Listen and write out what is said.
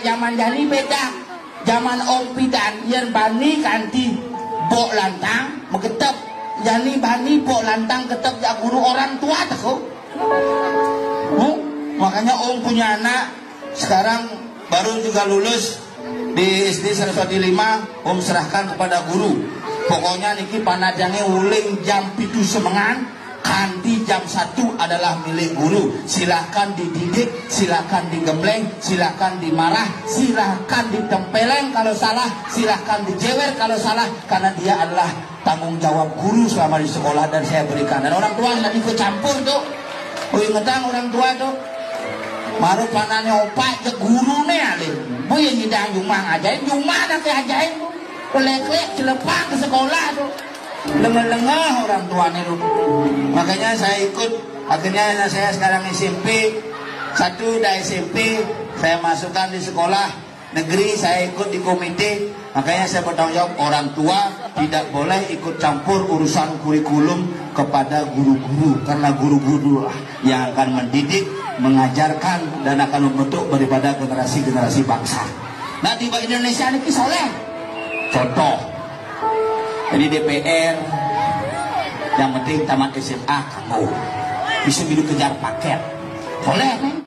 zaman jani beda. Zaman Om Pidan yen bani kanti bok lantang mengetep jani bani bok lantang ketep ya guru orang tua tuh. Makanya Om punya anak sekarang baru juga lulus di SD Saraswati 5. Om serahkan kepada guru. Pokoknya niki panajangnya uling jam 7 semengan, kanti jam 1 adalah milik guru. Silakan dididik, silakan digembleng, silakan dimarah, silakan ditempeleng kalau salah, silakan dijewer kalau salah, karena dia adalah tanggung jawab guru selama di sekolah dan saya berikan. Dan orang tua nggak ikut campur tuh. Ingetang orang tua tuh. Baru panane opak ke guru nih ale. Boy yang ngidang jumang ajaib, jumang nanti ajaib. Kelek-kelek celepang ke sekolah tuh. Lengah-lengah orang tuanya tuh. Makanya saya ikut. Akhirnya anak saya sekarang SMP. Satu dari SMP saya masukkan di sekolah negeri. Saya ikut di komite. Makanya saya bertanggung jawab, orang tua tidak boleh ikut campur urusan kurikulum kepada guru-guru. Karena guru-guru lah yang akan mendidik, mengajarkan, dan akan membentuk daripada generasi-generasi bangsa. Nah di Indonesia ini soleh. Contoh, jadi DPR yang penting tamat SMA kamu bisa bidu kejar paket, boleh nih.